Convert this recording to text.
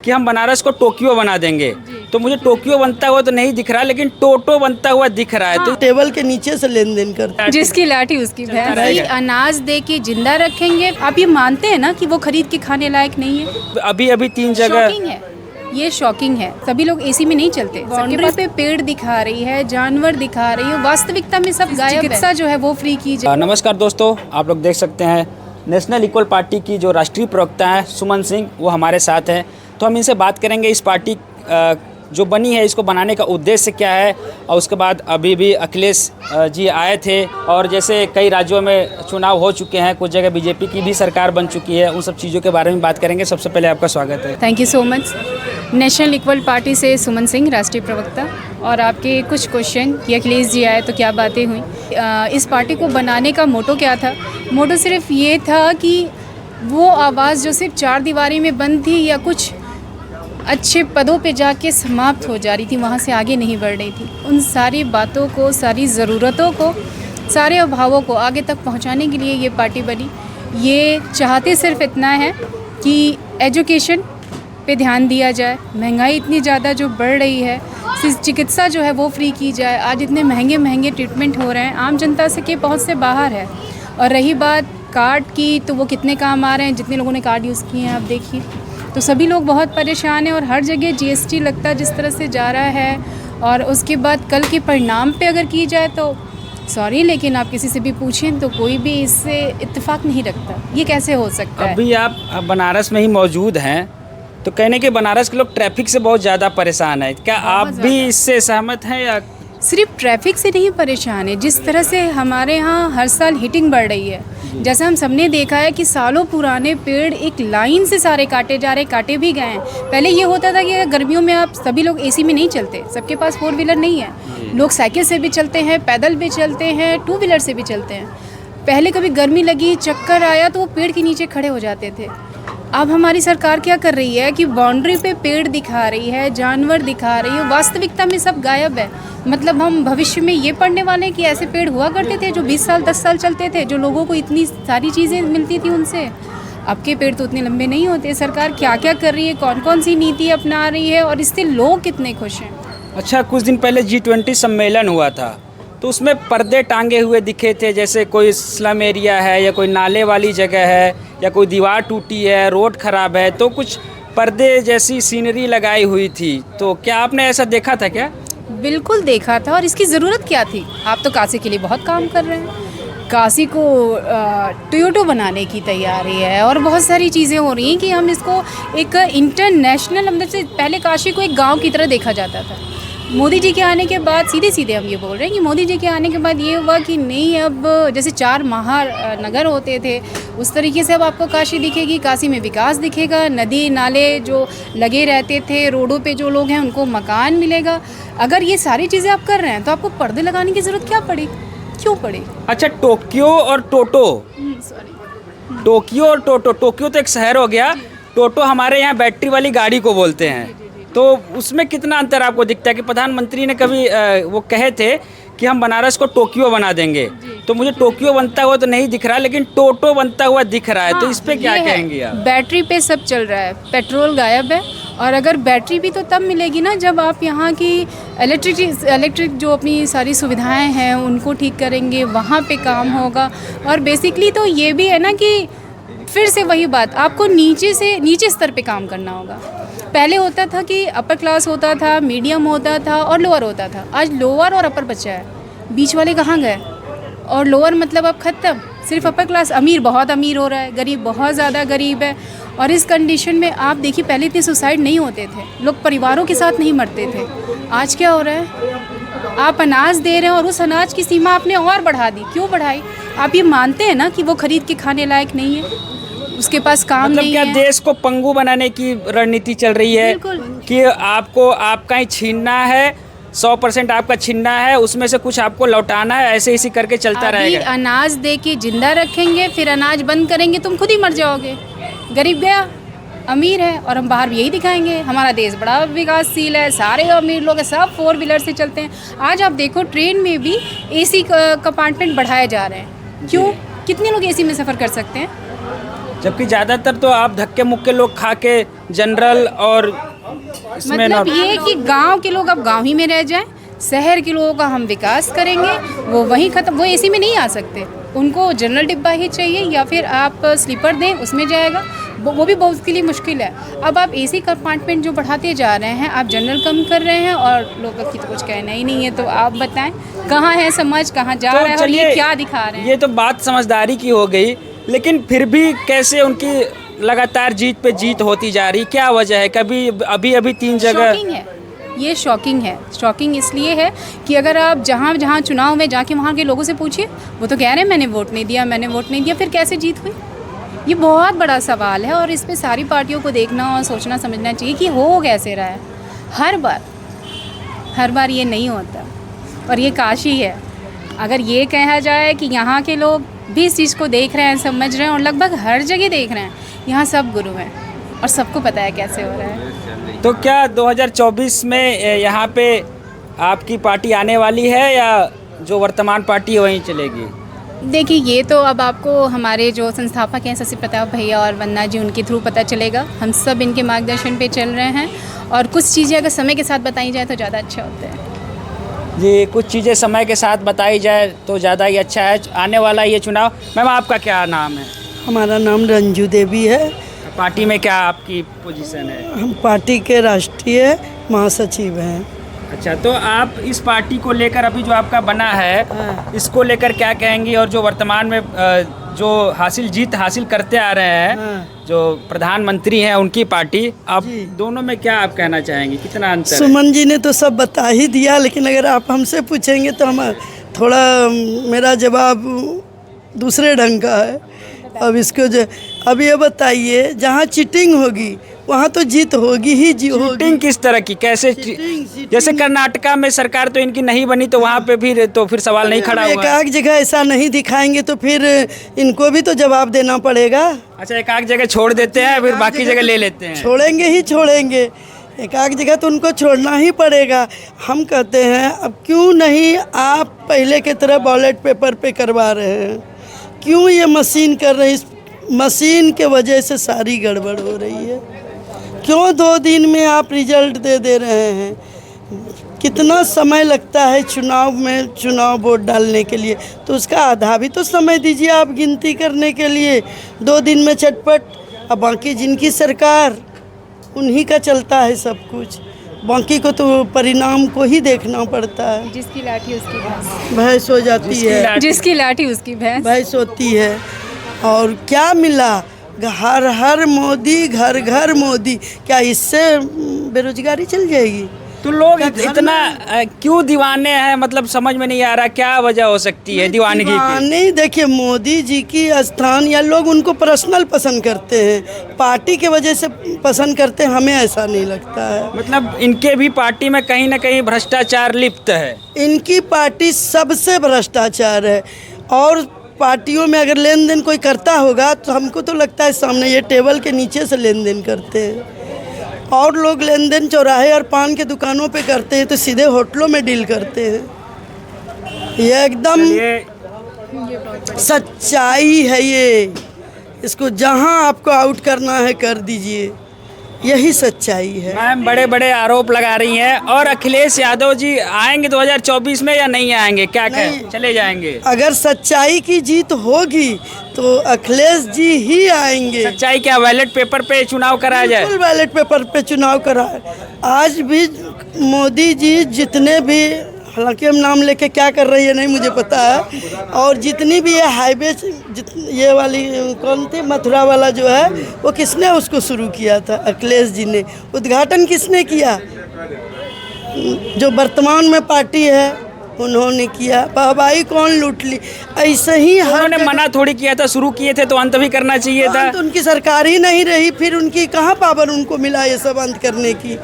कि हम बनारस को टोक्यो बना देंगे। तो मुझे टोक्यो बनता हुआ तो नहीं दिख रहा, लेकिन टोटो बनता हुआ दिख रहा है। हाँ। तो टेबल के नीचे से लेन देन करते हैं। जिसकी लाठी उसकी भैंस। भाई अनाज दे के जिंदा रखेंगे। आप ये मानते हैं ना कि वो खरीद के खाने लायक नहीं है? अभी अभी 3 जगह शॉकिंग है, ये शॉकिंग है। सभी लोग एसी में नहीं चलते। बाउंड्री पे पेड़ दिखा रही है, जानवर दिखा रही है, वास्तविकता में सब गायब है। चिकित्सा जो है वो फ्री की जाए। नमस्कार दोस्तों, आप लोग देख सकते हैं नेशनल इक्वल पार्टी की जो राष्ट्रीय प्रवक्ता हैं सुमन सिंह, वो हमारे साथ हैं। तो हम इनसे बात करेंगे इस पार्टी जो बनी है, इसको बनाने का उद्देश्य क्या है। और उसके बाद अभी भी अखिलेश जी आए थे, और जैसे कई राज्यों में चुनाव हो चुके हैं, कुछ जगह बीजेपी की भी सरकार बन चुकी है, उन सब चीज़ों के बारे में बात करेंगे। सबसे पहले आपका स्वागत है। Thank you so much. National equal party से सुमन सिंह, राष्ट्रीय प्रवक्ता। और आपके कुछ क्वेश्चन कि अखिलेश जी आए तो क्या बातें हुई। इस पार्टी को बनाने का मोटो क्या था? मोटो सिर्फ ये था कि वो आवाज़ जो सिर्फ 4 दीवारी में बंद थी या कुछ अच्छे पदों पे जाके समाप्त हो जा रही थी, वहाँ से आगे नहीं बढ़ रही थी, उन सारी बातों को, सारी ज़रूरतों को, सारे अभावों को आगे तक पहुँचाने के लिए ये पार्टी बनी। ये चाहते सिर्फ इतना है कि एजुकेशन पे ध्यान दिया जाए। महंगाई इतनी ज़्यादा जो बढ़ रही है, चिकित्सा जो है वो फ्री की जाए। आज इतने महंगे महंगे ट्रीटमेंट हो रहे हैं, आम जनता से के पहुँच से बाहर है। और रही बात कार्ड की, तो वो कितने काम आ रहे हैं, जितने लोगों ने कार्ड यूज़ किए हैं आप देखिए, तो सभी लोग बहुत परेशान हैं। और हर जगह जीएसटी लगता जिस तरह से जा रहा है, और उसके बाद कल के परिणाम पे अगर की जाए तो सॉरी, लेकिन आप किसी से भी पूछें तो कोई भी इससे इत्तेफाक नहीं रखता। ये कैसे हो सकता है? अभी आप बनारस में ही मौजूद हैं, तो कहने के बनारस के लोग ट्रैफिक से बहुत ज़्यादा परेशान है। क्या आप भी इससे सहमत हैं? या सिर्फ ट्रैफिक से नहीं परेशान है, जिस तरह से हमारे यहाँ हर साल हीटिंग बढ़ रही है, जैसे हम सबने देखा है कि सालों पुराने पेड़ एक लाइन से सारे काटे जा रहे, काटे भी गए हैं। पहले ये होता था कि गर्मियों में आप सभी लोग एसी में नहीं चलते, सबके पास 4 व्हीलर नहीं है, लोग साइकिल से भी चलते हैं, पैदल भी चलते हैं, 2 व्हीलर से भी चलते हैं। पहले कभी गर्मी लगी, चक्कर आया तो वो पेड़ के नीचे खड़े हो जाते थे। अब हमारी सरकार क्या कर रही है कि बाउंड्री पे पेड़ दिखा रही है, जानवर दिखा रही है, वास्तविकता में सब गायब है। मतलब हम भविष्य में ये पढ़ने वाले हैं कि ऐसे पेड़ हुआ करते थे जो 20 साल 10 साल चलते थे, जो लोगों को इतनी सारी चीज़ें मिलती थी उनसे। अब के पेड़ तो उतने लंबे नहीं होते। सरकार क्या क्या कर रही है, कौन कौन सी नीति अपना रही है, और इससे लोग कितने खुश हैं। अच्छा, कुछ दिन पहले G20 सम्मेलन हुआ था, तो उसमें पर्दे टांगे हुए दिखे थे, जैसे कोई स्लम एरिया है या कोई नाले वाली जगह है या कोई दीवार टूटी है, रोड ख़राब है, तो कुछ पर्दे जैसी सीनरी लगाई हुई थी। तो क्या आपने ऐसा देखा था क्या? बिल्कुल देखा था। और इसकी ज़रूरत क्या थी? आप तो काशी के लिए बहुत काम कर रहे हैं। काशी को टोयोटो बनाने की तैयारी है, और बहुत सारी चीज़ें हो रही हैं कि हम इसको एक इंटरनेशनल, मतलब से पहले काशी को एक गांव की तरह देखा जाता था। मोदी जी के आने के बाद सीधे सीधे हम ये बोल रहे हैं कि मोदी जी के आने के बाद ये हुआ कि नहीं, अब जैसे 4 महानगर होते थे उस तरीके से अब आपको काशी दिखेगी, काशी में विकास दिखेगा, नदी नाले जो लगे रहते थे, रोडों पे जो लोग हैं उनको मकान मिलेगा। अगर ये सारी चीज़ें आप कर रहे हैं तो आपको पर्दे लगाने की ज़रूरत क्या पड़ी, क्यों पड़ी? अच्छा, टोक्यो और टोटो। सॉरी, टोक्यो और टोटो। टोक्यो तो एक शहर हो गया, टोटो हमारे यहाँ बैटरी वाली गाड़ी को बोलते हैं। तो उसमें कितना अंतर आपको दिखता है? कि प्रधानमंत्री ने कभी वो कहे थे कि हम बनारस को टोक्यो बना देंगे। तो मुझे टोक्यो बनता हुआ तो नहीं दिख रहा, लेकिन टोटो बनता हुआ दिख रहा है। तो इस पे क्या कहेंगे आप? बैटरी पे सब चल रहा है, पेट्रोल गायब है। और अगर बैटरी भी तो तब मिलेगी ना जब आप यहाँ की इलेक्ट्रिक जो अपनी सारी सुविधाएं हैं उनको ठीक करेंगे, वहाँ पे काम होगा। और बेसिकली तो ये भी है ना कि फिर से वही बात, आपको नीचे स्तर पे काम करना होगा। पहले होता था कि अपर क्लास होता था, मीडियम होता था और लोअर होता था। आज लोअर और अपर बचा है, बीच वाले कहाँ गए? और लोअर मतलब अब ख़त्म, सिर्फ अपर क्लास। अमीर बहुत अमीर हो रहा है, गरीब बहुत ज़्यादा गरीब है। और इस कंडीशन में आप देखिए, पहले इतने सुसाइड नहीं होते थे, लोग परिवारों के साथ नहीं मरते थे। आज क्या हो रहा है? आप अनाज दे रहे हैं और उस अनाज की सीमा आपने और बढ़ा दी। क्यों बढ़ाई? आप ये मानते हैं ना कि वो खरीद के खाने लायक नहीं है, उसके पास काम मतलब नहीं क्या है। देश को पंगु बनाने की रणनीति चल रही है? कि आपको आपका ही छीनना है, 100% आपका छीनना है, उसमें से कुछ आपको लौटाना है, ऐसे इसी करके चलता रहेगा। अनाज दे के जिंदा रखेंगे, फिर अनाज बंद करेंगे, तुम खुद ही मर जाओगे। गरीब गया, अमीर है, और हम बाहर भी यही दिखाएंगे हमारा देश बड़ा विकासशील है, सारे अमीर लोग हैं, सब 4 व्हीलर से चलते हैं। आज आप देखो ट्रेन में भी एसी कंपार्टमेंट बढ़ाए जा रहे हैं। क्यों? कितने लोग एसी में सफ़र कर सकते हैं? जबकि ज़्यादातर तो आप धक्के मुक्के लोग खा के जनरल और इसमें मतलब ये कि गांव के लोग अब गांव ही में रह जाएं, शहर के लोगों का हम विकास करेंगे, वो वहीं ख़त्म। वो एसी में नहीं आ सकते, उनको जनरल डिब्बा ही चाहिए या फिर आप स्लीपर दें उसमें जाएगा, वो भी बहुत के लिए मुश्किल है। अब आप एसी कंपार्टमेंट जो बढ़ाते जा रहे हैं, आप जनरल कम कर रहे हैं और लोगों की तो कुछ कहना ही नहीं है। तो आप बताएं कहाँ है समाज, कहाँ जा रहा है और ये क्या दिखा रहे हैं? ये तो बात समझदारी की हो गई, लेकिन फिर भी कैसे उनकी लगातार जीत पे जीत होती जा रही, क्या वजह है? कभी अभी 3 जगह शॉकिंग है, ये शॉकिंग है। शॉकिंग इसलिए है कि अगर आप जहाँ जहाँ चुनाव में जाके वहाँ के लोगों से पूछिए, वो तो कह रहे हैं मैंने वोट नहीं दिया, मैंने वोट नहीं दिया। फिर कैसे जीत हुई? ये बहुत बड़ा सवाल है और इस पे सारी पार्टियों को देखना और सोचना समझना चाहिए कि हो कैसे रहा है। हर बार ये नहीं होता और ये काशी है। अगर ये कहा जाए कि यहाँ के लोग भी इस चीज़ को देख रहे हैं, समझ रहे हैं और लगभग हर जगह देख रहे हैं, यहाँ सब गुरु हैं और सबको पता है कैसे हो रहा है। तो क्या 2024 में यहाँ पे आपकी पार्टी आने वाली है या जो वर्तमान पार्टी है वहीं चलेगी? देखिए, ये तो अब आपको हमारे जो संस्थापक हैं शशि प्रताप भैया और वंदना जी, उनके थ्रू पता चलेगा। हम सब इनके मार्गदर्शन पे चल रहे हैं और कुछ चीज़ें अगर समय के साथ बताई जाए तो ज़्यादा अच्छा होता है। जी, कुछ चीज़ें समय के साथ बताई जाए तो ज़्यादा ही अच्छा है। आने वाला ये चुनाव, मैम आपका क्या नाम है? हमारा नाम रंजू देवी है। पार्टी में क्या आपकी पोजीशन है? हम पार्टी के राष्ट्रीय महासचिव हैं। अच्छा, तो आप इस पार्टी को लेकर अभी जो आपका बना है, इसको लेकर क्या कहेंगी? और जो वर्तमान में जो जीत हासिल करते आ रहे हैं, जो प्रधानमंत्री हैं उनकी पार्टी, आप दोनों में क्या आप कहना चाहेंगी? कितना अंतर है? सुमन जी ने तो सब बता ही दिया, लेकिन अगर आप हमसे पूछेंगे तो हम थोड़ा, मेरा जवाब दूसरे ढंग का है। अब इसको अब ये बताइए, जहाँ चीटिंग होगी वहाँ तो जीत होगी ही होगी। चीटिंग किस तरह की, कैसे? जैसे कर्नाटका में सरकार तो इनकी नहीं बनी तो वहाँ पे फिर सवाल नहीं खड़ा हुआ। एक आध जगह ऐसा नहीं दिखाएंगे तो फिर इनको भी तो जवाब देना पड़ेगा। अच्छा, एक आध जगह छोड़ देते हैं, फिर बाकी जगह ले लेते हैं। छोड़ेंगे ही छोड़ेंगे, एक आध जगह तो उनको छोड़ना ही पड़ेगा। हम कहते हैं अब क्यों नहीं आप पहले की तरह बैलेट पेपर पे करवा रहे हैं? क्यों ये मशीन कर रहे हैं? इस मशीन के वजह से सारी गड़बड़ हो रही है। क्यों 2 दिन में आप रिजल्ट दे रहे हैं? कितना समय लगता है चुनाव वोट डालने के लिए? तो उसका आधा भी तो समय दीजिए आप गिनती करने के लिए। 2 दिन में चटपट। अब बाकी जिनकी सरकार, उन्हीं का चलता है सब कुछ, बाकी को तो परिणाम को ही देखना पड़ता है। जिसकी लाठी उसकी भैंस हो जाती है, जिसकी लाठी उसकी भैंस होती है। और क्या मिला? हर मोदी, घर घर मोदी। क्या इससे बेरोजगारी चल जाएगी? तो लोग इतना क्यों दीवाने हैं? मतलब समझ में नहीं आ रहा क्या वजह हो सकती है दीवानगी की? नहीं, देखिए, मोदी जी की स्थान या लोग उनको पर्सनल पसंद करते हैं, पार्टी के वजह से पसंद करते हैं, हमें ऐसा नहीं लगता है। मतलब इनके भी पार्टी में कहीं ना कहीं भ्रष्टाचार लिप्त है। इनकी पार्टी सबसे भ्रष्टाचार है और पार्टियों में अगर लेन देन कोई करता होगा तो हमको तो लगता है सामने ये टेबल के नीचे से लेन देन करते हैं। और लोग लेन देन चौराहे और पान के दुकानों पे करते हैं तो सीधे होटलों में डील करते हैं। ये एकदम सच्चाई है। ये इसको जहां आपको आउट करना है कर दीजिए, यही सच्चाई है। मैम बड़े बड़े आरोप लगा रही हैं। और अखिलेश यादव जी आएंगे 2024 में या नहीं आएंगे? क्या कहें, चले जाएंगे? अगर सच्चाई की जीत होगी तो अखिलेश जी ही आएंगे। सच्चाई क्या? बैलेट पेपर पे चुनाव कराया जाए? बिल्कुल बैलेट पेपर पे चुनाव कराए। आज भी मोदी जी जितने भी, हालांकि हम नाम लेके क्या कर रही है नहीं मुझे पता है, और जितनी भी ये हाईवे, ये वाली कौन थी, मथुरा वाला जो है, वो किसने उसको शुरू किया था? अखिलेश जी ने। उद्घाटन किसने किया? जो वर्तमान में पार्टी है उन्होंने किया। वाहवाही कौन लूट ली? ऐसे ही उन्होंने मना थोड़ी किया था, शुरू किए थे तो अंत भी करना चाहिए था। तो उनकी सरकार ही नहीं रही, फिर उनकी कहाँ पावर उनको मिला ये सब अंत करने की?